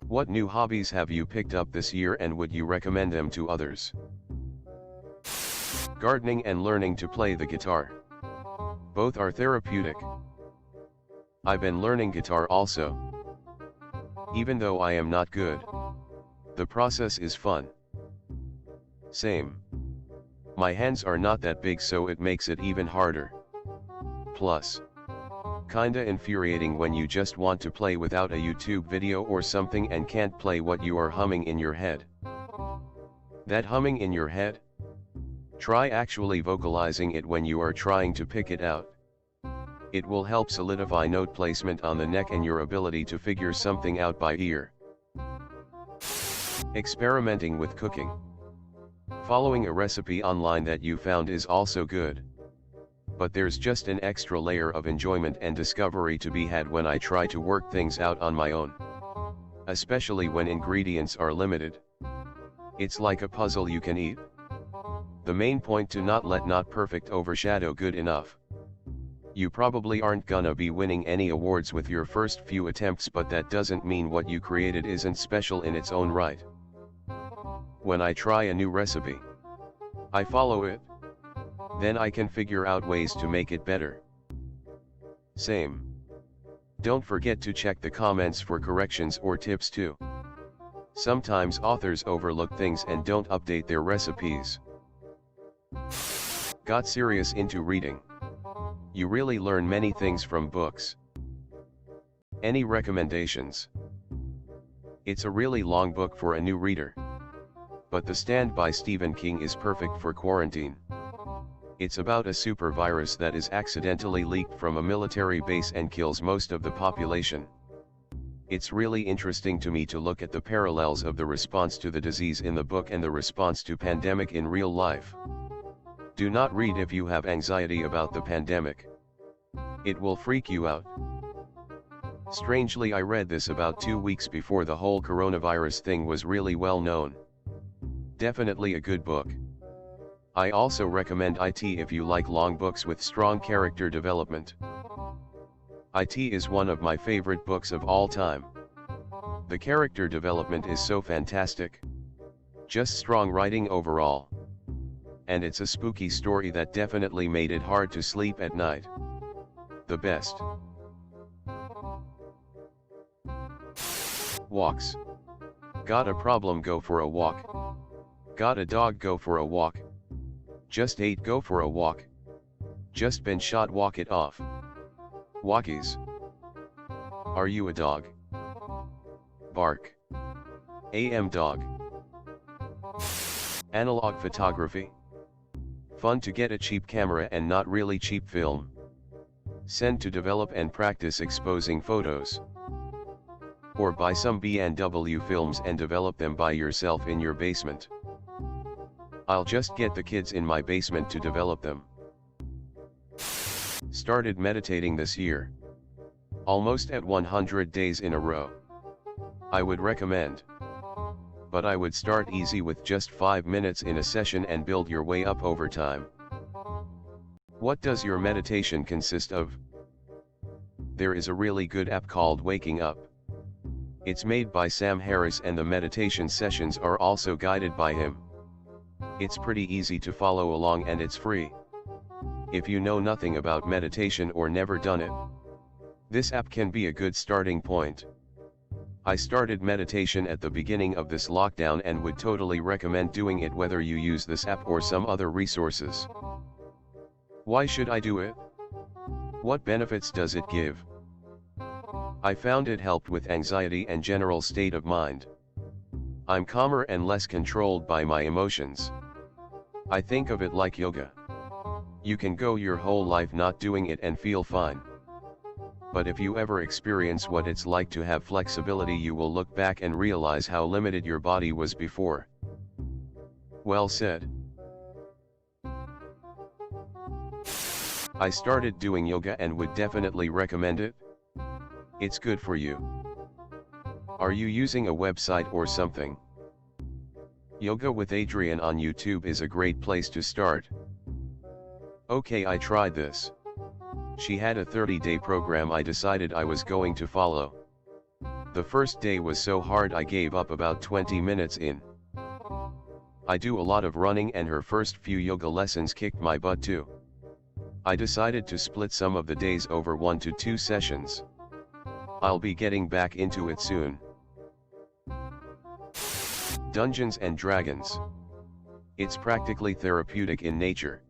What new hobbies have you picked up this year and would you recommend them to others? Gardening and learning to play the guitar. Both are therapeutic. I've been learning guitar also. Even though I am not good, the process is fun. Same. My hands are not that big, so it makes it even harder. Plus, kinda infuriating when you just want to play without a YouTube video or something and can't play what you are humming in your head. That humming in your head? Try actually vocalizing it when you are trying to pick it out. It will help solidify note placement on the neck and your ability to figure something out by ear. Experimenting with cooking. Following a recipe online that you found is also good. But there's just an extra layer of enjoyment and discovery to be had when I try to work things out on my own. Especially when ingredients are limited. It's like a puzzle you can eat. The main point to not let not perfect overshadow good enough. You probably aren't gonna be winning any awards with your first few attempts, but that doesn't mean what you created isn't special in its own right. When I try a new recipe, I follow it. Then I can figure out ways to make it better. Same. Don't forget to check the comments for corrections or tips too. Sometimes authors overlook things and don't update their recipes. Got serious into reading. You really learn many things from books. Any recommendations? It's a really long book for a new reader. But The Stand by Stephen King is perfect for quarantine. It's about a super virus that is accidentally leaked from a military base and kills most of the population. It's really interesting to me to look at the parallels of the response to the disease in the book and the response to pandemic in real life. Do not read if you have anxiety about the pandemic. It will freak you out. Strangely, I read this about 2 weeks before the whole coronavirus thing was really well known. Definitely a good book. I also recommend IT if you like long books with strong character development. IT is one of my favorite books of all time. The character development is so fantastic. Just strong writing overall. And it's a spooky story that definitely made it hard to sleep at night. The best. Walks. Got a problem? Go for a walk. Got a dog? Go for a walk. Just ate? Go for a walk. Just been shot? Walk it off. Walkies. Are you a dog? Bark. AM dog. Analog photography. Fun to get a cheap camera and not really cheap film. Send to develop and practice exposing photos. Or buy some B&W films and develop them by yourself in your basement. I'll just get the kids in my basement to develop them. Started meditating this year. Almost at 100 days in a row. I would recommend. But I would start easy with just 5 minutes in a session and build your way up over time. What does your meditation consist of? There is a really good app called Waking Up. It's made by Sam Harris and the meditation sessions are also guided by him. It's pretty easy to follow along and it's free. If you know nothing about meditation or never done it, this app can be a good starting point. I started meditation at the beginning of this lockdown and would totally recommend doing it whether you use this app or some other resources. Why should I do it? What benefits does it give? I found it helped with anxiety and general state of mind. I'm calmer and less controlled by my emotions. I think of it like yoga. You can go your whole life not doing it and feel fine. But if you ever experience what it's like to have flexibility, you will look back and realize how limited your body was before. Well said. I started doing yoga and would definitely recommend it. It's good for you. Are you using a website or something? Yoga with Adriene on YouTube is a great place to start. Okay, I tried this. She had a 30-day program I decided I was going to follow. The first day was so hard I gave up about 20 minutes in. I do a lot of running and her first few yoga lessons kicked my butt too. I decided to split some of the days over 1 to 2 sessions. I'll be getting back into it soon. Dungeons and Dragons. It's practically therapeutic in nature.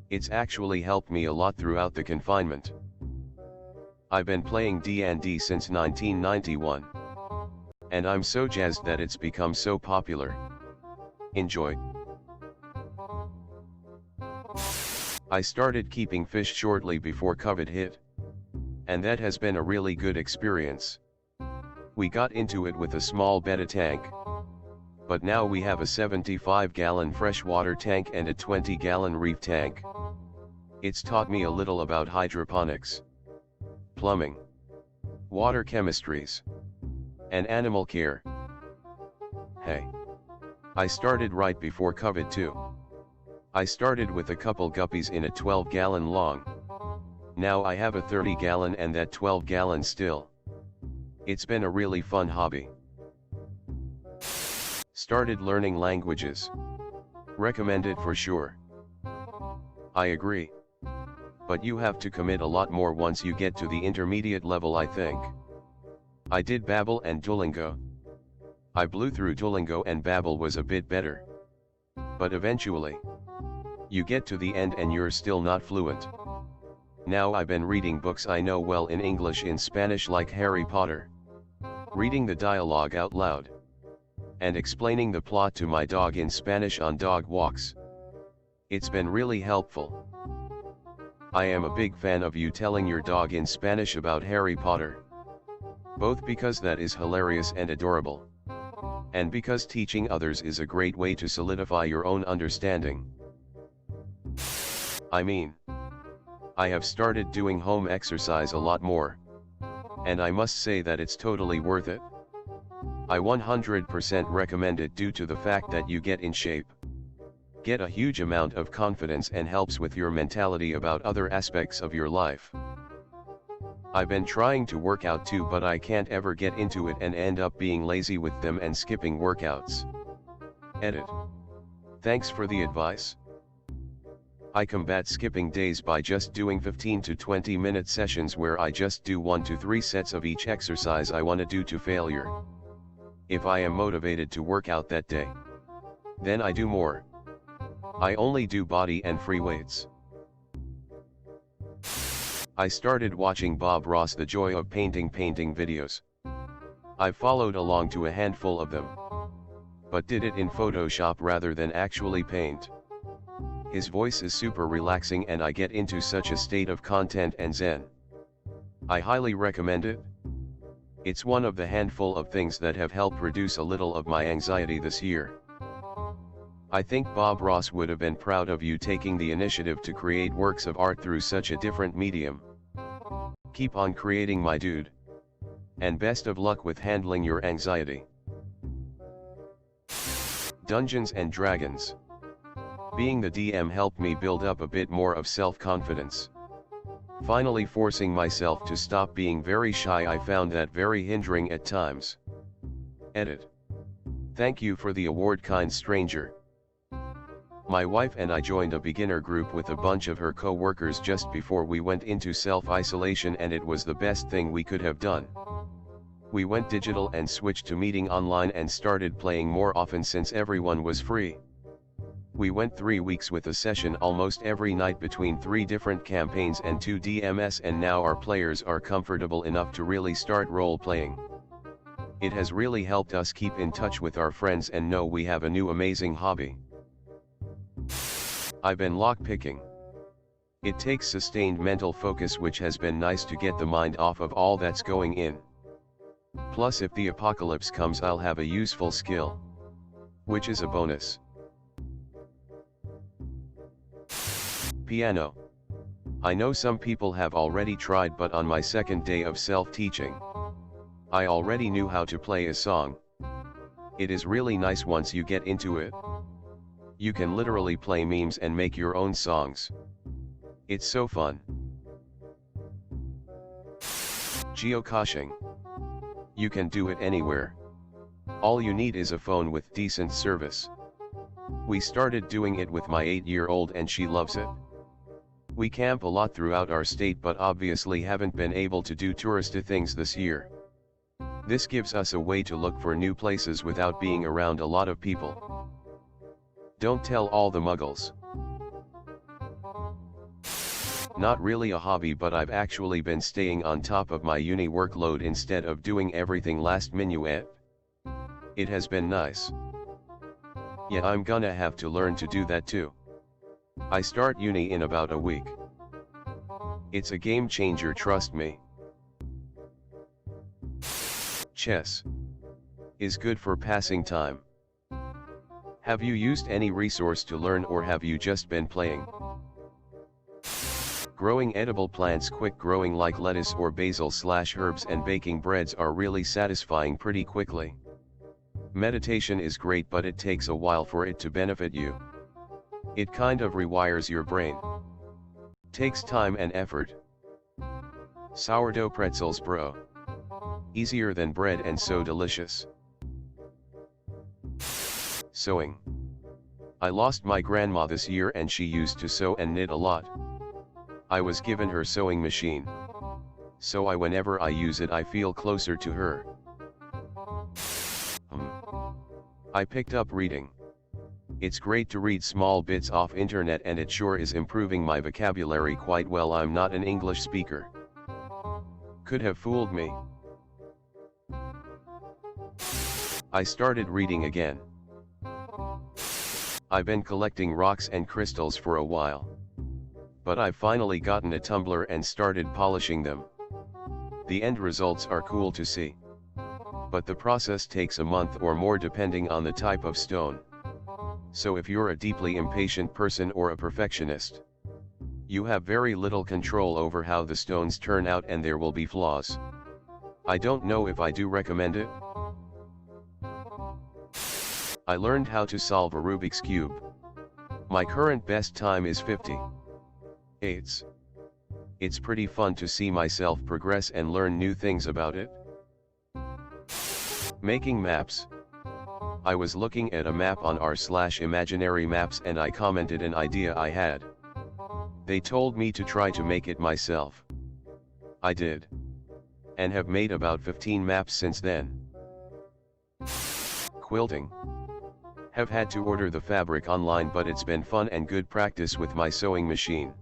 It's actually helped me a lot throughout the confinement. I've been playing D&D since 1991. And I'm so jazzed that it's become so popular. Enjoy. I started keeping fish shortly before COVID hit. And that has been a really good experience. We got into it with a small betta tank. But now we have a 75-gallon freshwater tank and a 20-gallon reef tank. It's taught me a little about hydroponics, plumbing, water chemistries, and animal care. Hey. I started right before COVID too. I started with a couple guppies in a 12-gallon long. Now I have a 30-gallon and that 12-gallon still. It's been a really fun hobby. Started learning languages. Recommend it for sure. I agree. But you have to commit a lot more once you get to the intermediate level, I think. I did Babbel and Duolingo. I blew through Duolingo and Babbel was a bit better. But eventually, you get to the end and you're still not fluent. Now I've been reading books I know well in English in Spanish like Harry Potter. Reading the dialogue out loud. And explaining the plot to my dog in Spanish on dog walks. It's been really helpful. I am a big fan of you telling your dog in Spanish about Harry Potter. Both because that is hilarious and adorable. And because teaching others is a great way to solidify your own understanding. I mean, I have started doing home exercise a lot more. And I must say that it's totally worth it. I 100% recommend it due to the fact that you get in shape, get a huge amount of confidence and helps with your mentality about other aspects of your life. I've been trying to work out too, but I can't ever get into it and end up being lazy with them and skipping workouts. Edit. Thanks for the advice. I combat skipping days by just doing 15 to 20 minute sessions where I just do 1 to 3 sets of each exercise I want to do to failure. If I am motivated to work out that day, then I do more. I only do body and free weights. I started watching Bob Ross' The Joy of Painting videos. I've followed along to a handful of them, but did it in Photoshop rather than actually paint. His voice is super relaxing and I get into such a state of content and zen. I highly recommend it. It's one of the handful of things that have helped reduce a little of my anxiety this year. I think Bob Ross would have been proud of you taking the initiative to create works of art through such a different medium. Keep on creating, my dude. And best of luck with handling your anxiety. Dungeons and Dragons. Being the DM helped me build up a bit more of self-confidence. Finally forcing myself to stop being very shy, I found that very hindering at times. Edit. Thank you for the award, kind stranger. My wife and I joined a beginner group with a bunch of her co-workers just before we went into self-isolation, and it was the best thing we could have done. We went digital and switched to meeting online and started playing more often since everyone was free. We went 3 weeks with a session almost every night between 3 different campaigns and 2 DMS, and now our players are comfortable enough to really start role-playing. It has really helped us keep in touch with our friends and know we have a new amazing hobby. I've been lockpicking. It takes sustained mental focus, which has been nice to get the mind off of all that's going in. Plus, if the apocalypse comes, I'll have a useful skill, which is a bonus. Piano. I know some people have already tried, but on my second day of self-teaching, I already knew how to play a song. It is really nice once you get into it. You can literally play memes and make your own songs. It's so fun. Geocaching. You can do it anywhere. All you need is a phone with decent service. We started doing it with my 8-year-old and she loves it. We camp a lot throughout our state but obviously haven't been able to do touristy things this year. This gives us a way to look for new places without being around a lot of people. Don't tell all the muggles. Not really a hobby, but I've actually been staying on top of my uni workload instead of doing everything last minute. It has been nice. Yeah, I'm gonna have to learn to do that too. I start uni in about a week. It's a game changer, trust me. Chess is good for passing time. Have you used any resource to learn, or have you just been playing? Growing edible plants, quick growing like lettuce or basil/herbs, and baking breads are really satisfying pretty quickly. Meditation is great, but it takes a while for it to benefit you. It kind of rewires your brain. Takes time and effort. Sourdough pretzels, bro. Easier than bread and so delicious. Sewing. I lost my grandma this year and she used to sew and knit a lot. I was given her sewing machine. So whenever I use it I feel closer to her. I picked up reading. It's great to read small bits off internet and it sure is improving my vocabulary quite well. I'm not an English speaker. Could have fooled me. I started reading again. I've been collecting rocks and crystals for a while. But I've finally gotten a tumbler and started polishing them. The end results are cool to see. But the process takes a month or more depending on the type of stone. So if you're a deeply impatient person or a perfectionist, you have very little control over how the stones turn out and there will be flaws. I don't know if I do recommend it. I learned how to solve a Rubik's Cube. My current best time is 58. It's pretty fun to see myself progress and learn new things about it. Making maps. I was looking at a map on r/imaginary maps and I commented an idea I had. They told me to try to make it myself. I did. And have made about 15 maps since then. Quilting. Have had to order the fabric online, but it's been fun and good practice with my sewing machine.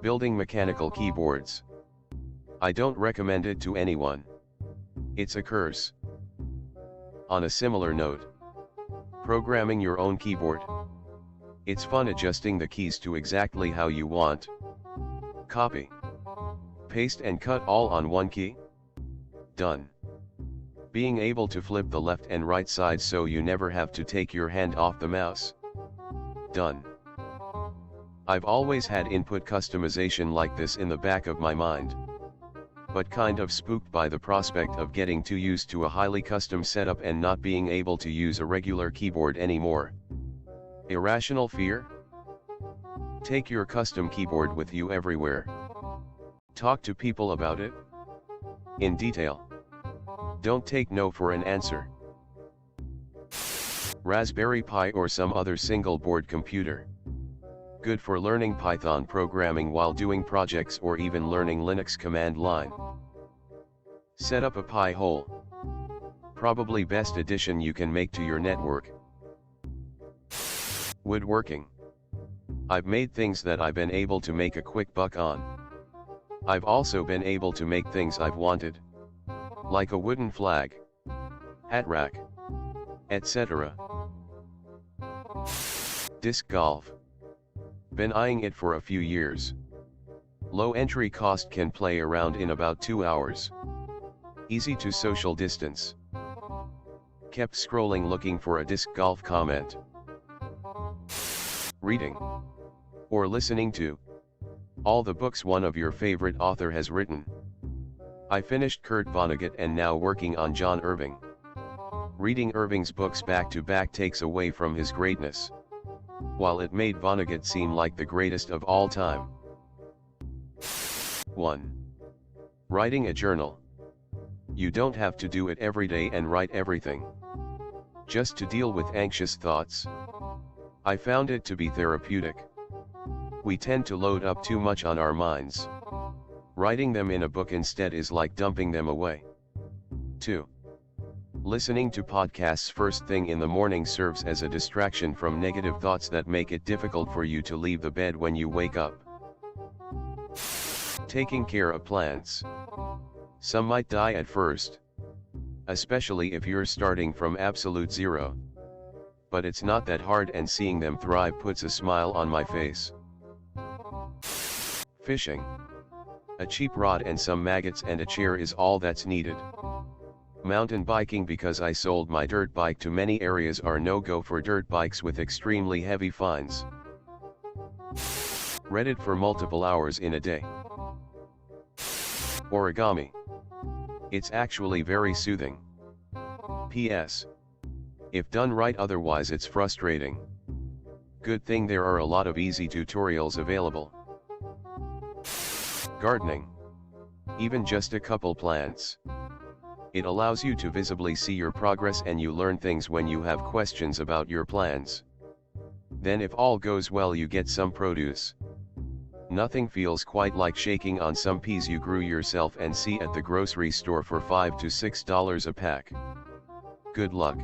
Building mechanical keyboards. I don't recommend it to anyone. It's a curse. On a similar note, programming your own keyboard. It's fun adjusting the keys to exactly how you want. Copy, paste and cut all on one key. Done. Being able to flip the left and right side so you never have to take your hand off the mouse. Done. I've always had input customization like this in the back of my mind, but kind of spooked by the prospect of getting too used to a highly custom setup and not being able to use a regular keyboard anymore. Irrational fear? Take your custom keyboard with you everywhere. Talk to people about it in detail. Don't take no for an answer. Raspberry Pi or some other single board computer. Good for learning Python programming while doing projects or even learning Linux command line. Set up a Pi hole. Probably best addition you can make to your network. Woodworking. I've made things that I've been able to make a quick buck on. I've also been able to make things I've wanted, like a wooden flag, hat rack, etc. Disc golf. Been eyeing it for a few years. Low entry cost, can play around in about 2 hours. Easy to social distance. Kept scrolling looking for a disc golf comment. Reading. Or listening to all the books one of your favorite author has written. I finished Kurt Vonnegut and now working on John Irving. Reading Irving's books back to back takes away from his greatness, while it made Vonnegut seem like the greatest of all time. 1. Writing a journal. You don't have to do it every day and write everything. Just to deal with anxious thoughts. I found it to be therapeutic. We tend to load up too much on our minds. Writing them in a book instead is like dumping them away. 2. Listening to podcasts first thing in the morning serves as a distraction from negative thoughts that make it difficult for you to leave the bed when you wake up. Taking care of plants. Some might die at first. Especially if you're starting from absolute zero. But it's not that hard, and seeing them thrive puts a smile on my face. Fishing. A cheap rod and some maggots and a chair is all that's needed. Mountain biking, because I sold my dirt bike to many areas, are no-go for dirt bikes with extremely heavy fines. Reddit for multiple hours in a day. Origami. It's actually very soothing. P.S. If done right, otherwise it's frustrating. Good thing there are a lot of easy tutorials available. Gardening. Even just a couple plants. It allows you to visibly see your progress, and you learn things when you have questions about your plans. Then if all goes well, you get some produce. Nothing feels quite like shaking on some peas you grew yourself and see at the grocery store for $5 to $6 a pack. Good luck.